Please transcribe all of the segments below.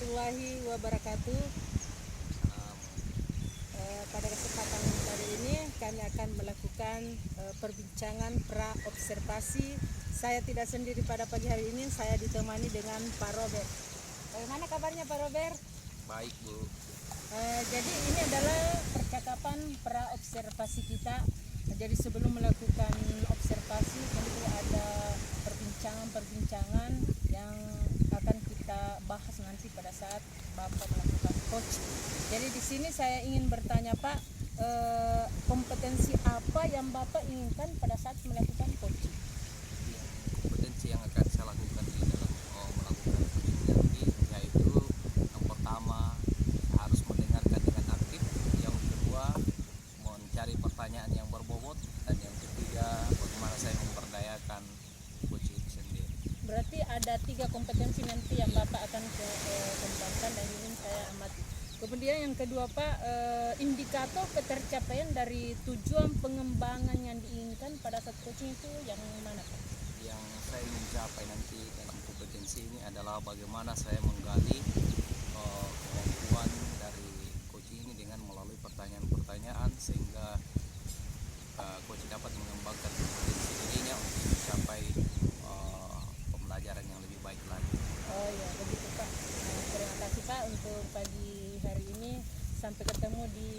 warahmatullahi wabarakatuh. Pada kesempatan kali ini kami akan melakukan perbincangan pra-observasi. Saya tidak sendiri pada pagi hari ini, saya ditemani dengan Pak Robert. Bagaimana kabarnya Pak Robert? Baik, Bu. Jadi ini adalah percakapan pra-observasi kita. Jadi sebelum melakukan observasi tentu ada perbincangan yang akan kita bahas nanti pada saat Bapak melakukan coaching. Jadi di sini saya ingin bertanya Pak, kompetensi apa yang Bapak inginkan pada saat melakukan coaching? Kompetensi yang akan saya lakukan di dalam melakukan coaching nanti yaitu yang pertama harus mendengarkan dengan aktif, yang kedua mencari pertanyaan yang berbobot, dan yang ketiga bagaimana saya memberdayakan coaching itu sendiri. Berarti ada 3 kompetensi nanti yang Bapak akan kembangkan dan ingin saya amati. Kemudian yang kedua Pak, indikator ketercapaian dari tujuan pengembangan yang diinginkan pada saat coaching itu yang mana Pak? Yang saya ingin capai nanti dalam kompetensi ini adalah bagaimana saya menggali kemampuan dari coaching ini dengan melalui pertanyaan-pertanyaan sehingga coach dapat mengembangkan kompetensi dirinya untuk mencapai pembelajaran yang lebih baik lagi. Oh ya begitu Pak. Terima kasih Pak untuk pagi hari ini. Sampai ketemu di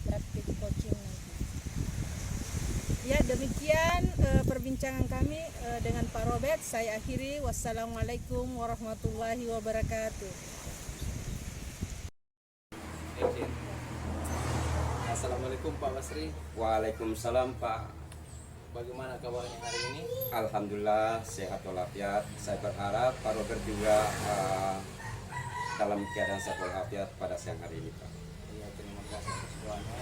praktik coaching nanti. Ya demikian perbincangan kami dengan Pak Robert. Saya akhiri. Wassalamualaikum warahmatullahi wabarakatuh. Assalamualaikum Pak Basri. Waalaikumsalam Pak. Bagaimana kabarnya hari ini? Alhamdulillah sehat walafiat. Saya berharap Pak Robert juga dalam keadaan sehat walafiat pada siang hari ini Pak. Iya, terima kasih atas doanya.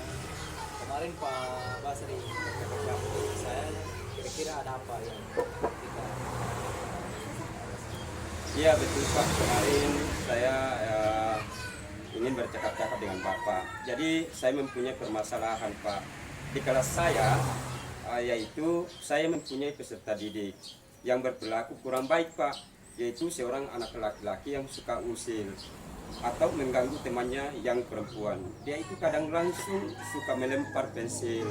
Kemarin Pak Basri bercakap saya, kira-kira ada apa yang kita? Iya betul Pak. Kemarin saya ingin bercakap-cakap dengan Bapak. Jadi saya mempunyai permasalahan Pak di kelas saya. Yaitu saya mempunyai peserta didik yang berperilaku kurang baik Pak, yaitu seorang anak laki-laki yang suka usil atau mengganggu temannya yang perempuan. Dia itu kadang langsung suka melempar pensil,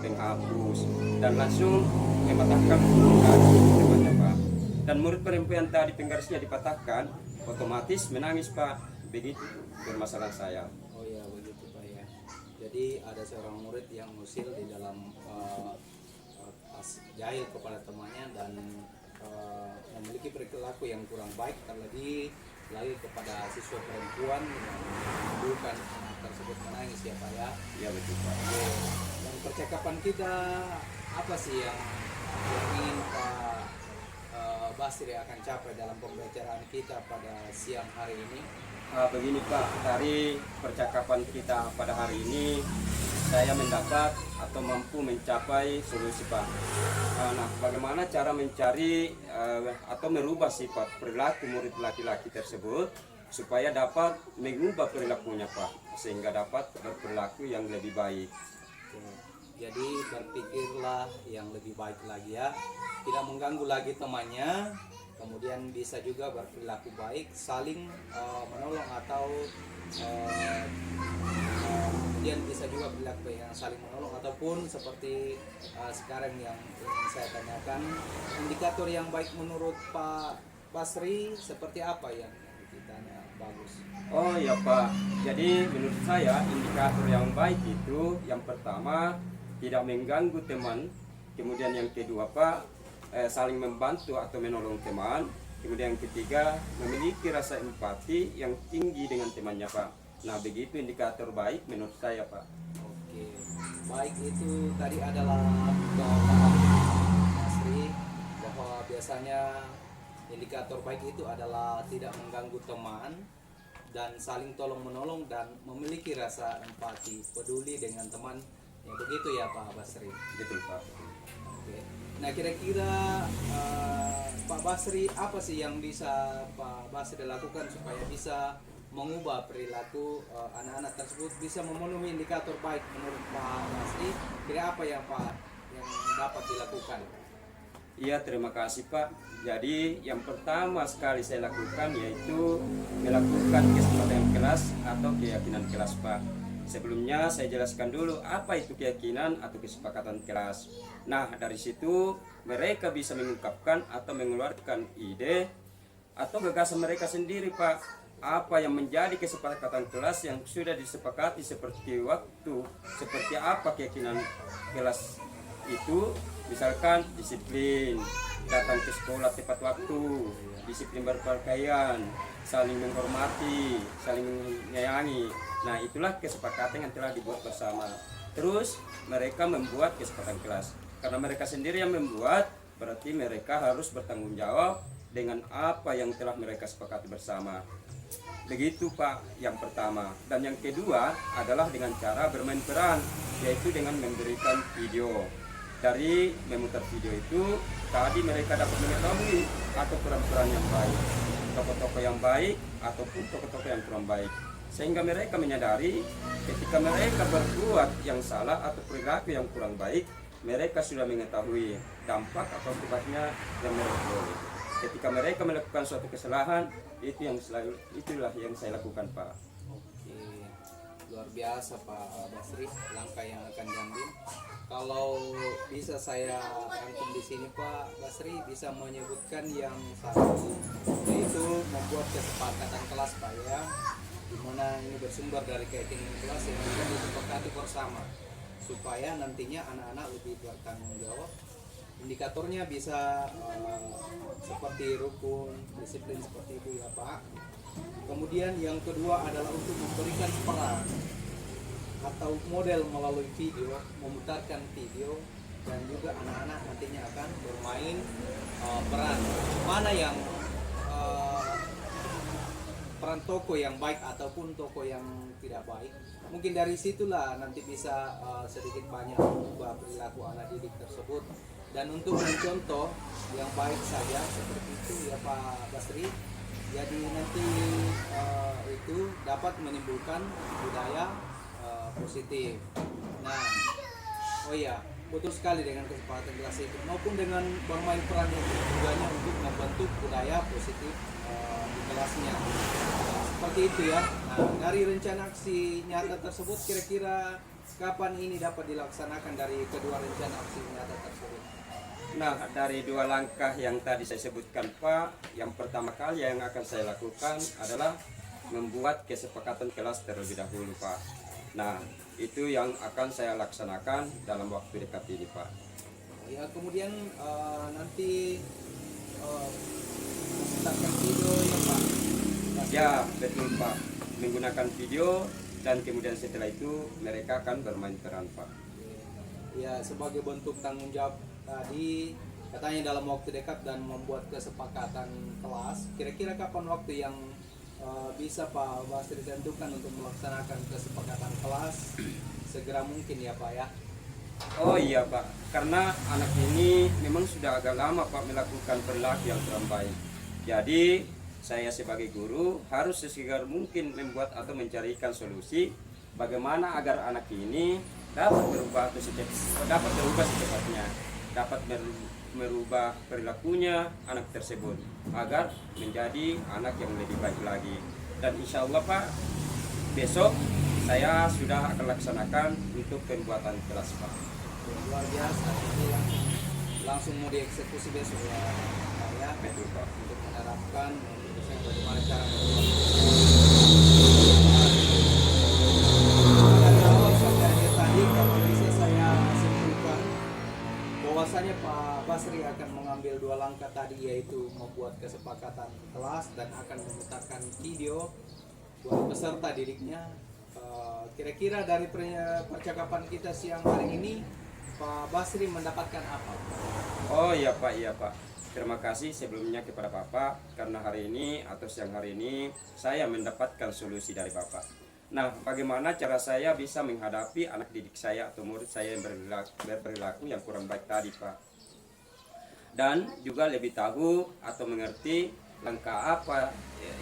penghapus, dan langsung mematahkan temannya Pak. Dan murid perempuan tadi penggarisnya dipatahkan, otomatis menangis Pak. Begitu permasalahan saya. Oh ya begitu Pak ya. Jadi ada seorang murid yang usil di dalam jahil kepada temannya dan memiliki perilaku yang kurang baik, terlebih lagi kepada siswa perempuan yang menimbulkan anak tersebut menangis ya Pak ya. Iya betul Pak. Dan percakapan kita apa sih yang ingin Pak Basri akan capai dalam pembicaraan kita pada siang hari ini? Begini Pak, dari percakapan kita pada hari ini saya mendapat atau mampu mencapai solusi Pak. Nah, bagaimana cara mencari atau merubah sifat perilaku murid laki-laki tersebut supaya dapat mengubah perilakunya Pak, sehingga dapat berperilaku yang lebih baik. Jadi berpikirlah yang lebih baik lagi ya, tidak mengganggu lagi temannya, kemudian bisa juga berperilaku baik, saling menolong atau kemudian bisa juga perilaku yang saling menolong, ataupun seperti sekarang yang ingin saya tanyakan, indikator yang baik menurut Pak Basri seperti apa yang ditanya bagus? Oh ya Pak, jadi menurut saya indikator yang baik itu yang pertama tidak mengganggu teman, kemudian yang kedua Pak saling membantu atau menolong teman, kemudian yang ketiga memiliki rasa empati yang tinggi dengan temannya Pak. Nah begitu indikator baik menurut saya Pak. Oke, baik itu tadi adalah Pak Basri bahwa biasanya indikator baik itu adalah tidak mengganggu teman dan saling tolong menolong dan memiliki rasa empati, peduli dengan teman. Ya begitu ya Pak Basri. Betul Pak. Oke. Nah kira-kira Pak Basri apa sih yang bisa Pak Basri lakukan supaya bisa mengubah perilaku anak-anak tersebut bisa memenuhi indikator baik menurut Pak Basri? Kira apa yang Pak yang dapat dilakukan? Iya, terima kasih Pak. Jadi yang pertama sekali saya lakukan yaitu melakukan kesepakatan kelas atau keyakinan kelas Pak. Sebelumnya saya jelaskan dulu apa itu keyakinan atau kesepakatan kelas. Nah, dari situ mereka bisa mengungkapkan atau mengeluarkan ide atau gagasan mereka sendiri Pak. Apa yang menjadi kesepakatan kelas yang sudah disepakati seperti waktu, seperti apa keyakinan kelas itu, misalkan disiplin, datang ke sekolah tepat waktu, disiplin berpakaian, saling menghormati, saling menyayangi. Nah, itulah kesepakatan yang telah dibuat bersama. Terus mereka membuat kesepakatan kelas. Karena mereka sendiri yang membuat, berarti mereka harus bertanggung jawab dengan apa yang telah mereka sepakati bersama. Begitu Pak, yang pertama. Dan yang kedua adalah dengan cara bermain peran, yaitu dengan memberikan video. Dari memutar video itu, tadi mereka dapat mengetahui atau peran-peran yang baik, tokoh-tokoh yang baik ataupun tokoh-tokoh yang kurang baik. Sehingga mereka menyadari ketika mereka berbuat yang salah atau perilaku yang kurang baik, mereka sudah mengetahui dampak atau akibatnya yang mereka peroleh. Ketika mereka melakukan suatu kesalahan, itulah yang saya lakukan Pak. Oke, luar biasa Pak Basri langkah yang akan diambil. Kalau bisa saya rangkum di sini Pak Basri bisa menyebutkan yang satu, yaitu membuat kesepakatan kelas Pak ya, dimana ini bersumber dari keyakinan kelas yang bisa disepakati bersama supaya nantinya anak-anak lebih bertanggung jawab. Indikatornya bisa seperti rukun, disiplin seperti itu ya Pak. Kemudian yang kedua adalah untuk memberikan peran atau model melalui video, memutarkan video, dan juga anak-anak nantinya akan bermain peran. Mana yang peran tokoh yang baik ataupun tokoh yang tidak baik. Mungkin dari situlah nanti bisa sedikit banyak mengubah perilaku anak didik tersebut. Dan untuk mencontoh yang baik saja seperti itu ya Pak Basri, jadi nanti itu dapat menimbulkan budaya positif. Nah, oh ya, betul sekali dengan kesepakatan kelas itu maupun dengan bermain peran itu tujuannya untuk membentuk budaya positif di kelasnya. Seperti itu ya. Nah, dari rencana aksi nyata tersebut kira-kira kapan ini dapat dilaksanakan dari kedua rencana aksi nyata tersebut? Nah, dari dua langkah yang tadi saya sebutkan Pak, yang pertama kali yang akan saya lakukan adalah membuat kesepakatan kelas terlebih dahulu Pak. Nah, itu yang akan saya laksanakan dalam waktu dekat ini Pak. Ya, kemudian nanti mencetakkan video ya Pak. Ya, betul Pak. Menggunakan video dan kemudian setelah itu mereka akan bermain peran Pak. Ya, sebagai bentuk tanggung jawab tadi katanya dalam waktu dekat dan membuat kesepakatan kelas. Kira-kira kapan waktu yang bisa Pak Basri tentukan untuk melaksanakan kesepakatan kelas? Segera mungkin ya Pak ya. Oh iya Pak, karena anak ini memang sudah agak lama Pak melakukan perilaku yang kurang baik. Jadi saya sebagai guru harus sesegera mungkin membuat atau mencarikan solusi bagaimana agar anak ini dapat berubah secepatnya, dapat merubah perilakunya anak tersebut agar menjadi anak yang lebih baik lagi. Dan insya Allah Pak, besok saya sudah akan laksanakan untuk pembuatan kelas Pak. Luar biasa, ini langsung mau dieksekusi besok ya Pak ya. Betul Pak. Untuk menerapkan bagaimana cara tadi kalau bisa saya simpulkan bahwasanya Pak Basri akan mengambil dua langkah tadi, yaitu membuat kesepakatan kelas dan akan memutarkan video buat peserta didiknya. Kira-kira dari percakapan kita siang hari ini Pak Basri mendapatkan apa? Oh iya Pak. Terima kasih sebelumnya kepada Bapak karena hari ini atau siang hari ini saya mendapatkan solusi dari Bapak. Nah, bagaimana cara saya bisa menghadapi anak didik saya atau murid saya yang berperilaku yang kurang baik tadi Pak. Dan juga lebih tahu atau mengerti langkah apa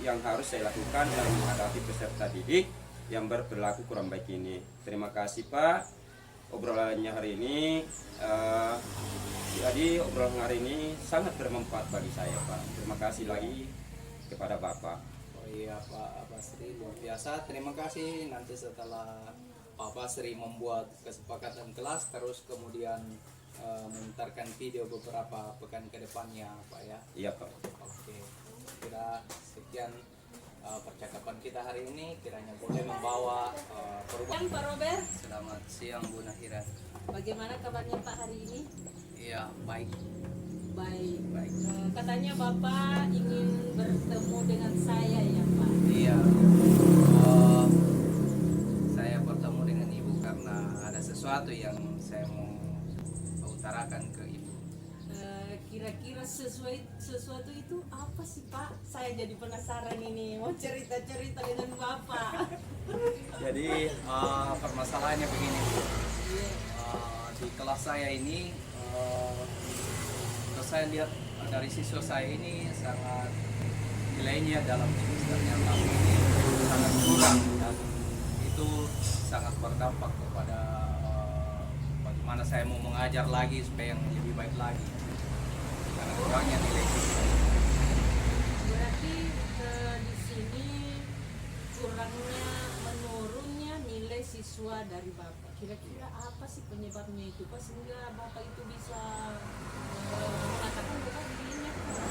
yang harus saya lakukan dalam menghadapi peserta didik yang berperilaku kurang baik ini. Terima kasih Pak. obrolannya hari ini. Jadi obrolan hari ini sangat bermanfaat bagi saya, Pak. Terima kasih lagi kepada Bapak. Oh iya Pak Basri, luar biasa. Terima kasih. Nanti setelah Pak Basri membuat kesepakatan kelas, terus kemudian memutarkan video beberapa pekan ke depannya Pak ya. Iya, Pak. Oke, kira sekian percakapan kita hari ini. Kiranya boleh membawa perubahan. Pak Robert, Selamat siang Bu Nahira. bagaimana kabarnya Pak hari ini? Iya baik. Baik. Baik. Katanya Bapak ingin bertemu dengan saya ya Pak? Iya. Saya bertemu dengan Ibu karena ada sesuatu yang saya mau utarakan ke Ibu. Kira-kira sesuatu itu apa sih Pak? Saya jadi penasaran ini, mau cerita-cerita dengan Bapak. Jadi permasalahannya begini Bu. Di kelas saya ini, kalau saya lihat dari siswa saya ini sangat nilainya dalam semesternya tapi ini sangat kurang dan itu sangat berdampak kepada bagaimana saya mau mengajar lagi supaya yang lebih baik lagi karena kurangnya nilai siswa. Berarti di sini kurangnya menurunnya nilai siswa dari Bapak. Kira-kira apa sih penyebabnya itu Pak sehingga Bapak itu bisa mengatakan Bapak dirinya kurang?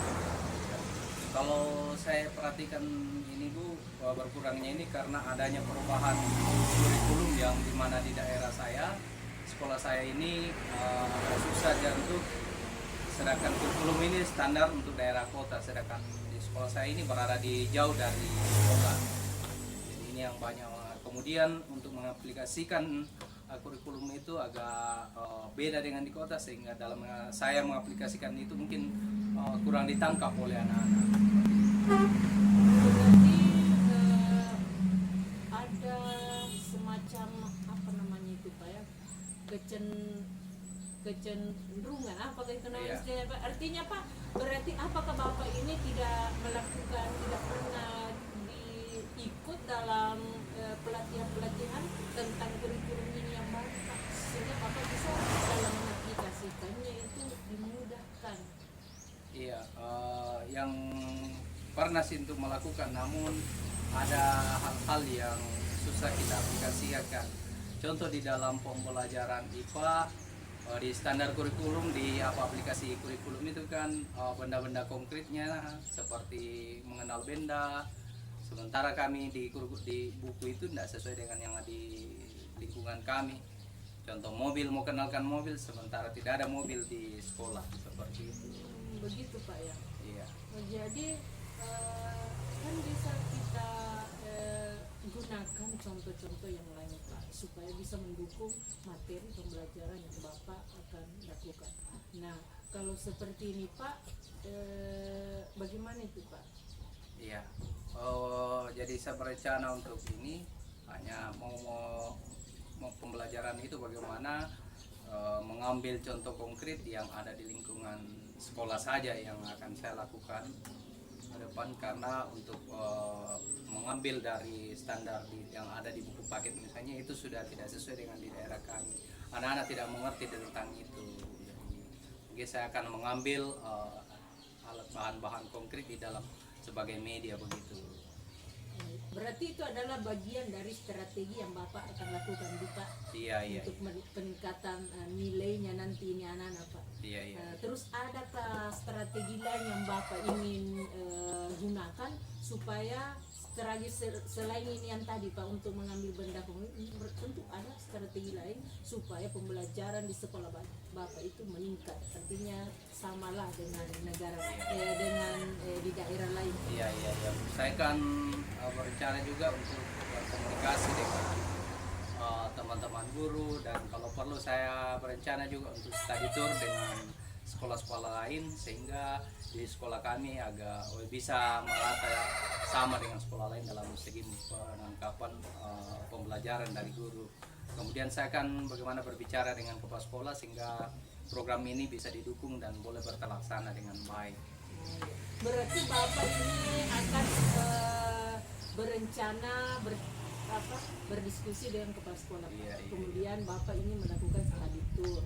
Kalau saya perhatikan ini Bu, berkurangnya ini karena adanya perubahan kurikulum yang dimana di daerah saya, sekolah saya ini susah untuk, sedangkan kurikulum ini standar untuk daerah kota, sedangkan di sekolah saya ini berada di jauh dari kota. Jadi ini yang banyak. Kemudian untuk mengaplikasikan kurikulum itu agak beda dengan di kota sehingga dalam saya mengaplikasikan itu mungkin kurang ditangkap oleh anak-anak. Berarti ada semacam apa namanya itu Pak ya, kecenderungan apa itu namanya Iya. istilahnya Pak? Artinya Pak, berarti apakah Bapak ini tidak melakukan, tidak pernah diikut dalam pelatihan-pelatihan tentang kurikulum ini yang baru Pak, sehingga Bapak bisa dalam mengaplikasikannya itu dimudahkan. Iya, yang pernah sih untuk melakukan, namun ada hal-hal yang susah kita aplikasikan. Contoh di dalam pembelajaran IPA, di standar kurikulum, di aplikasi kurikulum itu kan benda-benda konkretnya seperti mengenal benda. Sementara kami di buku itu tidak sesuai dengan yang di lingkungan kami. Contoh mobil, mau kenalkan mobil, sementara tidak ada mobil di sekolah, seperti itu. Begitu Pak ya. Iya. Jadi kan bisa kita gunakan contoh-contoh yang lain Pak supaya bisa mendukung materi pembelajaran yang Bapak akan lakukan. Nah kalau seperti ini Pak, bagaimana itu Pak? Iya. Jadi saya berencana untuk ini hanya mau pembelajaran itu bagaimana mengambil contoh konkret yang ada di lingkungan sekolah saja yang akan saya lakukan ke depan, karena untuk mengambil dari standar yang ada di buku paket misalnya itu sudah tidak sesuai dengan di daerah kami. Anak-anak tidak mengerti tentang itu. Jadi saya akan mengambil alat bahan-bahan konkret di dalam sebagai media begitu. Berarti itu adalah bagian dari strategi yang Bapak akan lakukan Pak Iya. untuk peningkatan nilainya nanti ini anak-anak Pak. Iya. Terus adakah strategi lain yang Bapak ingin gunakan supaya strategi selain ini yang tadi Pak untuk mengambil benda konkret, tentu ada strategi lain supaya pembelajaran di sekolah Bapak itu meningkat, artinya samalah dengan negara dengan di daerah lain. Iya. Saya kan berencana juga untuk berkomunikasi dengan teman-teman guru, dan kalau perlu saya berencana juga untuk study tour dengan sekolah-sekolah lain sehingga di sekolah kami agak bisa merata sama dengan sekolah lain dalam segi penangkapan pembelajaran dari guru. Kemudian saya akan bagaimana berbicara dengan kepala sekolah sehingga program ini bisa didukung dan boleh terlaksana dengan baik. Berarti Bapak ini akan berencana berdiskusi dengan kepala sekolah, Pak. Iya, iya. Kemudian Bapak ini melakukan study tour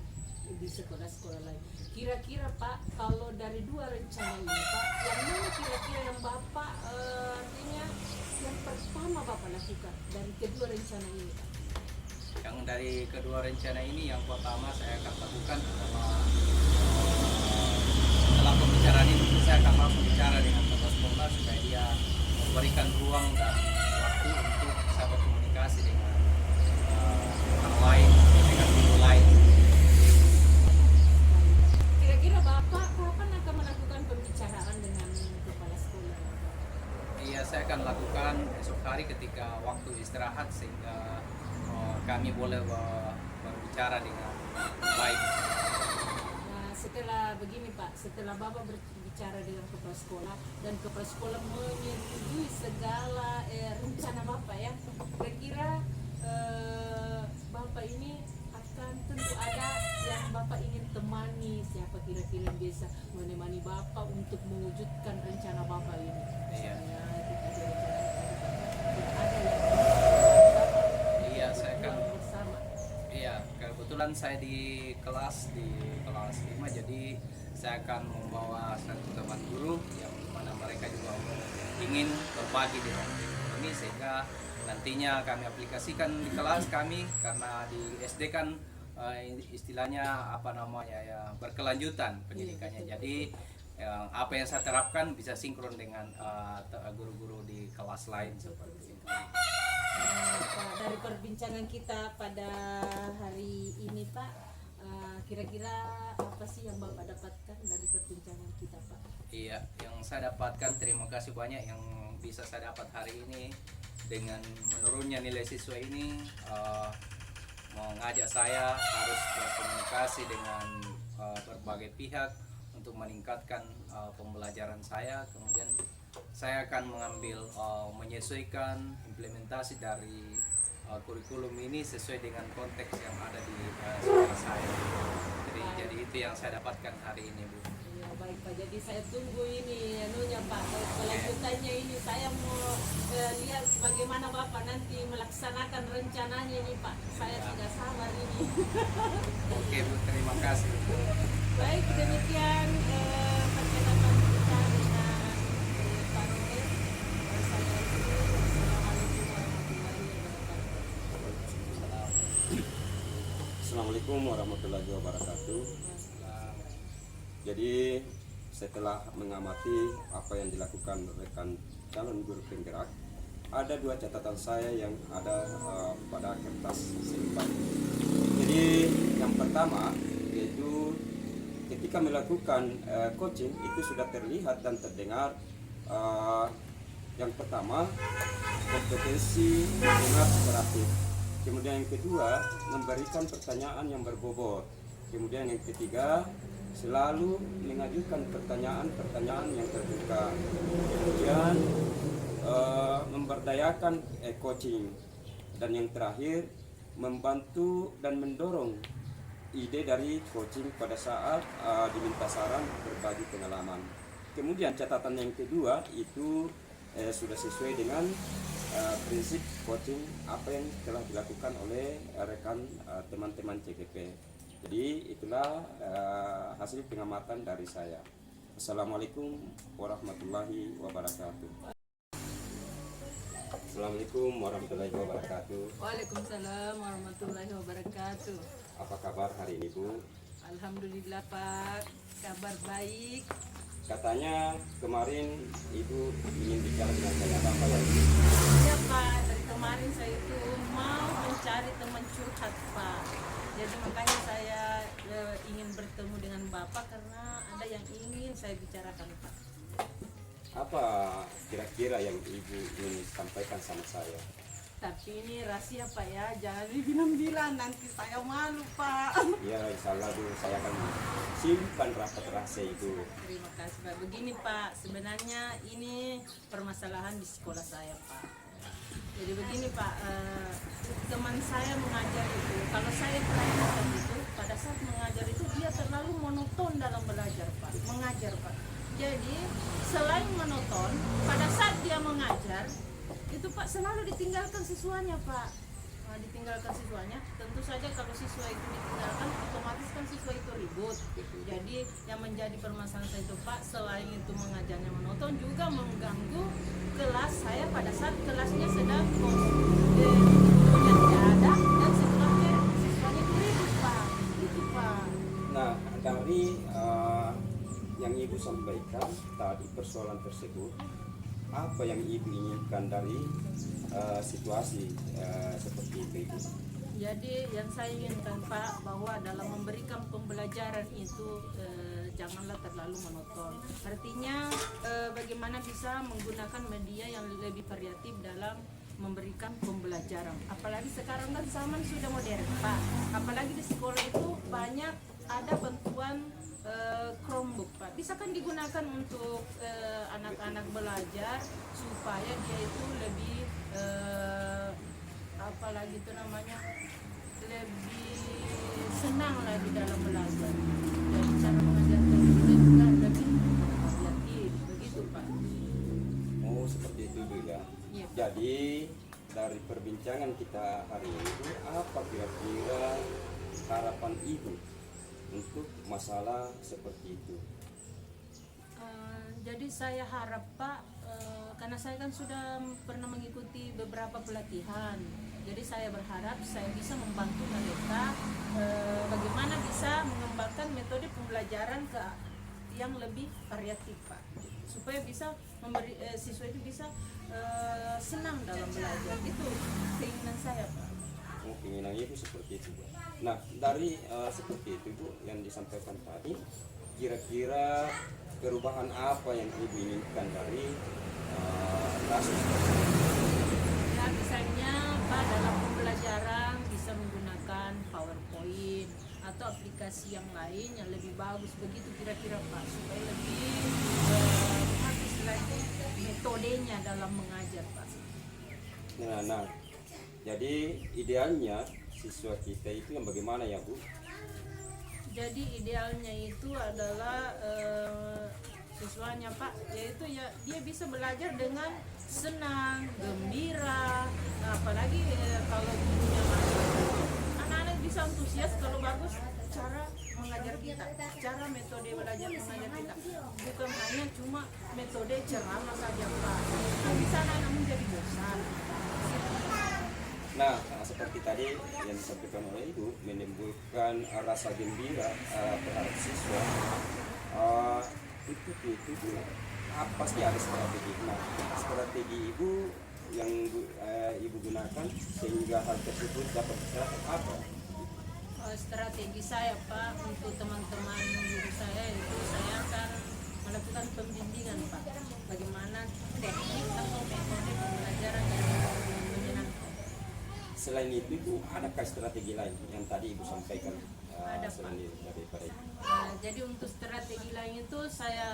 di sekolah-sekolah lain. Kira-kira Pak, kalau dari dua rencana ini Pak, yang mana kira-kira yang Bapak artinya yang pertama Bapak lakukan dari kedua rencana ini, Pak? Yang dari kedua rencana ini yang pertama saya akan lakukan adalah setelah pembicaraan ini saya akan langsung bicara dengan kepala sekolah supaya dia memberikan ruang dan waktu untuk saya berkomunikasi dengan orang lain, dengan guru lain. Kira-kira Bapak kapan akan melakukan pembicaraan dengan kepala sekolah, Bapak? Iya, saya akan lakukan esok hari ketika waktu istirahat sehingga kami boleh berbicara dengan baik. Nah, setelah begini Pak, setelah Bapak berbicara dengan kepala sekolah dan kepala sekolah menyetujui segala rencana Bapak ya, kira-kira Bapak ini akan tentu ada yang Bapak ingin temani, siapa kira-kira yang bisa menemani Bapak untuk mewujudkan rencana Bapak ini. Iya. Misalnya kita ada rencana tidak ada yang Iya, saya akan. bersama. Iya, kebetulan saya di kelas 5, jadi saya akan membawa satu teman guru yang mana mereka juga ingin berbagi dengan kami sehingga nantinya kami aplikasikan di kelas kami karena di SD kan istilahnya apa namanya ya berkelanjutan pendidikannya. Jadi apa yang saya terapkan bisa sinkron dengan guru-guru di kelas lain seperti itu. Pak, dari perbincangan kita pada hari ini Pak, kira-kira apa sih yang Bapak dapatkan dari perbincangan kita Pak? Iya, yang saya dapatkan terima kasih banyak yang bisa saya dapat hari ini dengan menurunnya nilai siswa ini mengajak saya harus berkomunikasi dengan berbagai pihak untuk meningkatkan pembelajaran saya. Kemudian saya akan mengambil menyesuaikan implementasi dari kurikulum ini sesuai dengan konteks yang ada di sekolah saya. Jadi itu yang saya dapatkan hari ini, Bu. Ya baik Pak, jadi saya tunggu ini anunya Pak, kelanjutannya ini saya mau lihat bagaimana Bapak nanti melaksanakan rencananya ini Pak. Saya tidak sabar ini. Oke, Bu, terima kasih. Baik, demikian percakapan kita dengan Pak Rohel. Saya Assalamualaikum warahmatullahi wabarakatuh. Jadi setelah mengamati apa yang dilakukan rekan calon guru penggerak, ada dua catatan saya yang ada pada kertas simpan. Jadi yang pertama yaitu ketika melakukan coaching itu sudah terlihat dan terdengar yang pertama kompetensi mendengar kooperatif. Kemudian yang kedua memberikan pertanyaan yang berbobot. Kemudian yang ketiga selalu mengajukan pertanyaan-pertanyaan yang terbuka. Kemudian memberdayakan coaching. Dan yang terakhir membantu dan mendorong ide dari coaching pada saat diminta saran berbagi pengalaman. Kemudian catatan yang kedua itu sudah sesuai dengan prinsip coaching apa yang telah dilakukan oleh rekan teman-teman CGP. Jadi itulah hasil pengamatan dari saya. Assalamualaikum warahmatullahi wabarakatuh. Assalamualaikum warahmatullahi wabarakatuh. Waalaikumsalam warahmatullahi wabarakatuh. Apa kabar hari ini, Bu? Alhamdulillah Pak, kabar baik. Katanya kemarin Ibu ingin bicara dengan saya apa ya? Iya Pak, dari kemarin saya itu mau mencari teman curhat Pak. Jadi makanya saya ingin bertemu dengan Bapak karena ada yang ingin saya bicarakan Pak. Apa kira-kira yang Ibu ingin sampaikan sama saya? Tapi ini rahasia Pak ya, jangan dibilang-bilang nanti saya malu Pak. Ya, insya Allah Bu, saya akan simpan rapat rahasia itu. Terima kasih Pak. Begini Pak, sebenarnya ini permasalahan di sekolah saya Pak. Jadi begini Pak, teman saya mengajar itu, kalau saya perhatikan itu, pada saat mengajar itu dia terlalu monoton dalam belajar Pak, mengajar Pak. Jadi selain monoton, pada saat dia mengajar, itu Pak selalu ditinggalkan siswanya Pak. Nah, ditinggalkan siswanya, tentu saja kalau siswa itu ditinggalkan otomatis kan siswa itu ribut. Jadi yang menjadi permasalahan itu Pak, selain itu mengajarnya monoton juga mengganggu kelas saya pada saat kelasnya sedang gurunya tidak ada dan siswanya itu ribut Pak. Itu Pak. Nah, dari yang Ibu sampaikan tadi persoalan tersebut, apa yang Ibu inginkan dari situasi seperti itu Ibu? Jadi yang saya inginkan Pak, bahwa dalam memberikan pembelajaran itu janganlah terlalu monoton. Artinya bagaimana bisa menggunakan media yang lebih variatif dalam memberikan pembelajaran. Apalagi sekarang kan zaman sudah modern Pak. Apalagi di sekolah itu banyak ada bantuan Chromebook Pak. Bisa kan digunakan untuk anak-anak belajar supaya dia itu lebih apalagi itu namanya lebih senang lah di dalam belajar. Jadi cara mengajar juga lebih variatif begitu Pak. Oh, seperti itu Ibu ya. Iya. Jadi dari perbincangan kita hari ini, apa kira-kira harapan Ibu untuk masalah seperti itu? Jadi saya harap Pak, karena saya kan sudah pernah mengikuti beberapa pelatihan, jadi saya berharap saya bisa membantu mereka bagaimana bisa mengembangkan metode pembelajaran ke yang lebih variatif Pak, supaya bisa memberi siswa itu bisa senang dalam belajar. Itu keinginan saya Pak. Oh, keinginan Ibu seperti itu Bu. Nah, dari seperti itu Bu yang disampaikan tadi, kira-kira perubahan apa yang Ibu inginkan dari kasus tersebut? Ya misalnya Pak dalam pembelajaran bisa menggunakan PowerPoint atau aplikasi yang lain yang lebih bagus begitu kira-kira Pak, supaya lebih bagus lagi metodenya dalam mengajar Pak. Nah, jadi idealnya siswa kita itu yang bagaimana ya Bu? Jadi idealnya itu adalah siswanya Pak, yaitu ya dia bisa belajar dengan senang, gembira, apalagi kalau gurunya masuk, anak-anak bisa antusias kalau bagus cara mengajar kita, cara metode belajar mengajar kita, bukan hanya cuma metode ceramah saja Pak, kan bisa anak-anak menjadi bosan. Nah, seperti tadi yang disampaikan oleh Ibu, menimbulkan rasa gembira terhadap siswa. Itu Bu, pasti ada strategi. Nah, strategi Ibu yang Ibu gunakan sehingga hal tersebut dapat tercapai apa? Strategi saya Pak untuk teman-teman guru saya itu saya akan melakukan pembimbingan Pak, bagaimana teknik atau metode pembelajaran yang menyenangkan. Selain itu Bu, adakah strategi lain yang tadi Ibu sampaikan Ada, selain daripada itu? Jadi untuk strategi lain itu saya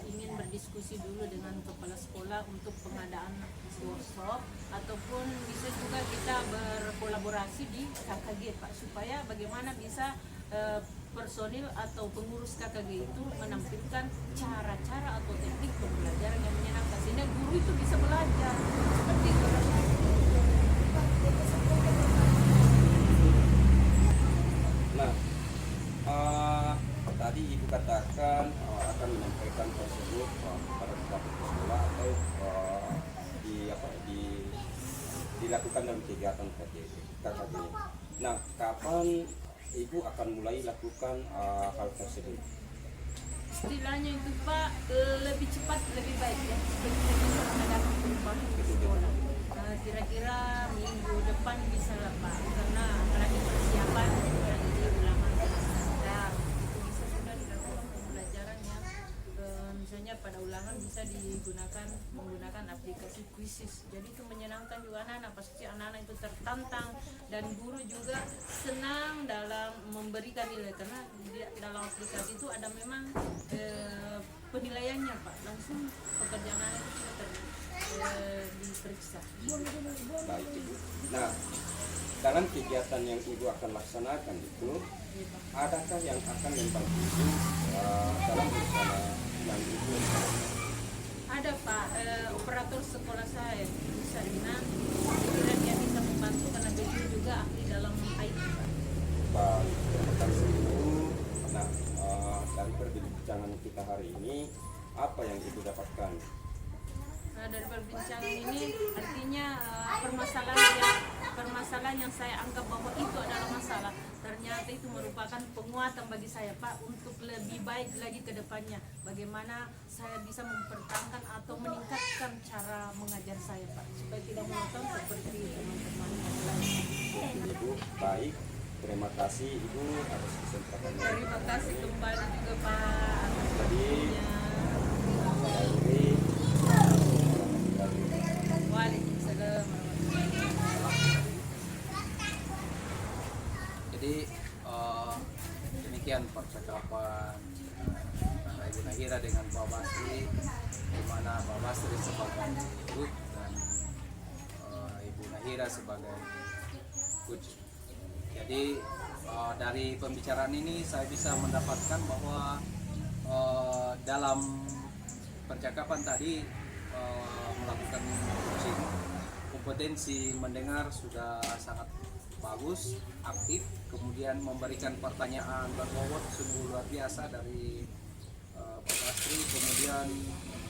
ingin berdiskusi dulu dengan kepala sekolah untuk pengadaan workshop, ataupun bisa juga kita berkolaborasi di KKG Pak, supaya bagaimana bisa personil atau pengurus KKG itu menampilkan cara-cara atau teknik pembelajaran yang menyenangkan sehingga guru itu bisa belajar seperti itu. Nah, tadi Ibu katakan akan menyampaikan tersebut pada kepala sekolah atau dilakukan dalam kegiatan KKG. Nah, kapan Ibu akan mulai lakukan hal tersebut? Istilahnya itu Pak, lebih cepat lebih baik ya, supaya kita bisa menghadapi perubahan di sekolah. Kira-kira minggu depan bisa lah Pak, karena apalagi persiapan dari ulangan semester itu bisa sudah dilakukan pembelajaran yang misalnya pada ulangan bisa menggunakan aplikasi Quizzes. Jadi itu menyenangkan juga anak-anak, pasti anak-anak itu tertantang dan guru juga senang dalam memberikan nilai, karena dalam aplikasi itu ada memang penilaiannya Pak, langsung pekerjaan anak itu sudah diperiksa. Baik Ibu. Nah, dalam kegiatan yang Ibu akan laksanakan itu, adakah yang akan membantu Ibu dalam rencana yang Ibu? Ada Pak, operator sekolah saya bisa Sarina, kira dia bisa membantu karena beliau juga ahli dalam IT Pak. Baik, terima kasih Ibu. Nah, dari perbincangan kita hari ini, apa yang Ibu dapatkan? Dari perbincangan ini artinya permasalahan yang saya anggap bahwa itu adalah masalah, ternyata itu merupakan penguatan bagi saya Pak untuk lebih baik lagi ke depannya, bagaimana saya bisa mempertahankan atau meningkatkan cara mengajar saya Pak supaya tidak monoton seperti teman-teman yang lain. Ibu, baik. Terima kasih Ibu atas kesempatannya. Terima kasih kembali juga Pak atas Jadi, waktunya. akhiri, Waalaikumsalam warahmatullahi wabarakatuh. Jadi demikian percakapan Ibu Nahira dengan Pak Basri, di mana Pak Basri sebagai ibu dan Ibu Nahira sebagai coach. Jadi dari pembicaraan ini saya bisa mendapatkan bahwa dalam percakapan tadi melakukan coaching, kompetensi mendengar sudah sangat bagus, aktif, kemudian memberikan pertanyaan berbobot sungguh luar biasa dari Pak Basri. Kemudian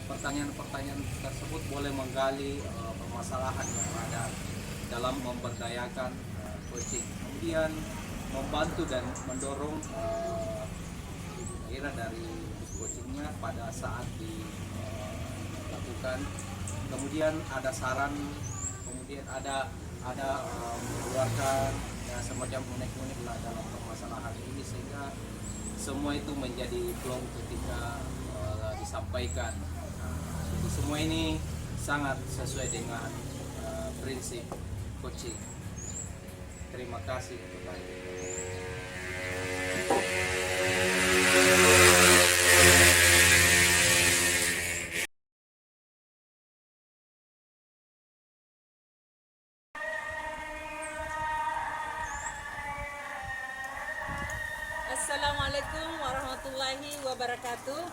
pertanyaan-pertanyaan tersebut boleh menggali permasalahan yang ada dalam memberdayakan coaching. Kemudian membantu dan mendorong Ibu Nahira dari coachingnya pada saat dilakukan. Kemudian ada saran, kemudian ada mengeluarkan ya, semacam unek-unek lah dalam permasalahan ini, sehingga semua itu menjadi plong ketika disampaikan. Jadi semua ini sangat sesuai dengan prinsip coaching. Terima kasih kepada Assalamualaikum warahmatullahi wabarakatuh.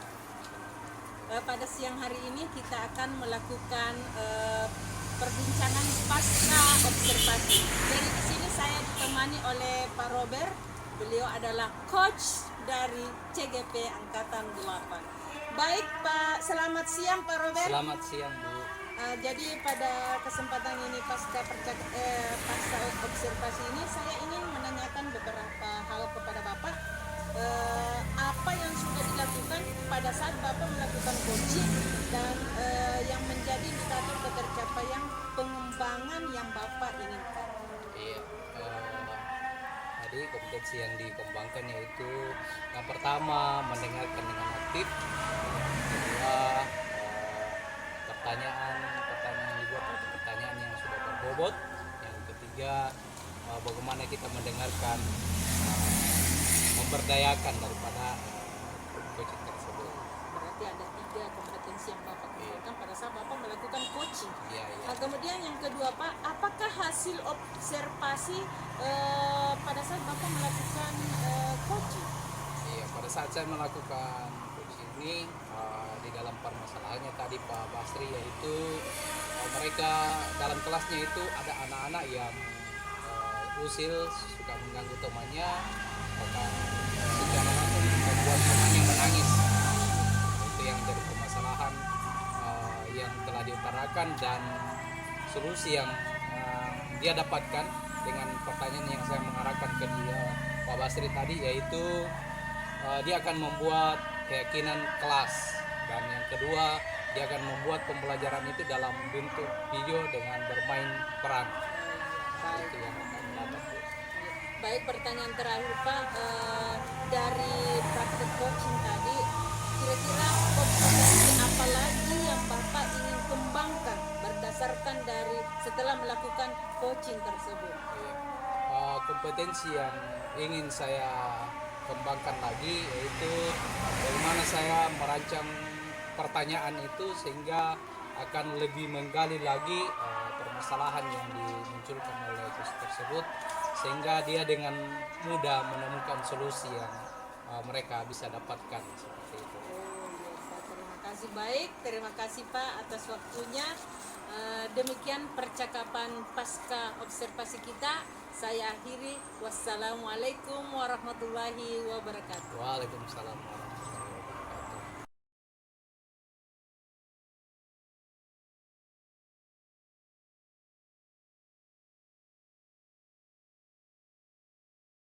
Pada siang hari ini kita akan melakukan perbincangan pasca observasi. Jadi di sini saya ditemani oleh Pak Robert. Beliau adalah coach dari CGP Angkatan 8. Baik Pak, selamat siang Pak Robert. Selamat siang Bu. Jadi pada kesempatan ini pasca observasi ini saya ingin menanyakan beberapa hal kepada Bapak. Apa yang sudah dilakukan pada saat Bapak melakukan coaching dan yang menjadi indikator ketercapaian pengembangan yang Bapak inginkan. Iya, tadi kompetensi yang dikembangkan yaitu yang pertama mendengarkan dengan aktif, yang kedua pertanyaan dibuat atau pertanyaan yang sudah berbobot, yang ketiga bagaimana kita mendengarkan memberdayakan daripada coaching tersebut. Berarti ada 3 kompetensi yang Bapak kembangkan pada saat Bapak melakukan coaching. Iya. Nah, kemudian yang kedua Pak, apakah hasil observasi pada saat Bapak melakukan coaching? Iya, pada saat saya melakukan coaching ini di dalam permasalahannya tadi Pak Basri, yaitu mereka dalam kelasnya itu ada anak-anak yang usil, suka mengganggu temannya, bahkan secara langsung membuat temannya menangis. Itu yang jadi permasalahan yang telah diutarakan, dan solusi yang dia dapatkan dengan pertanyaan yang saya mengarahkan ke dia Pak Basri tadi, yaitu dia akan membuat keyakinan kelas, dan yang kedua dia akan membuat pembelajaran itu dalam bentuk video dengan bermain peran. Itu yang akan dapat. Baik, pertanyaan terakhir Pak, dari praktek coaching tadi, kira-kira kompetensi apa lagi yang Bapak ingin kembangkan berdasarkan dari setelah melakukan coaching tersebut? Kompetensi yang ingin saya kembangkan lagi yaitu bagaimana saya merancang pertanyaan itu sehingga akan lebih menggali lagi permasalahan yang dimunculkan oleh coach tersebut, sehingga dia dengan mudah menemukan solusi yang mereka bisa dapatkan seperti itu. Oh iya Pak, terima kasih diskusi baik. Terima kasih Pak atas waktunya. Demikian percakapan pasca observasi kita. Saya akhiri. Wassalamualaikum warahmatullahi wabarakatuh. Waalaikumsalam warahmatullahi wabarakatuh.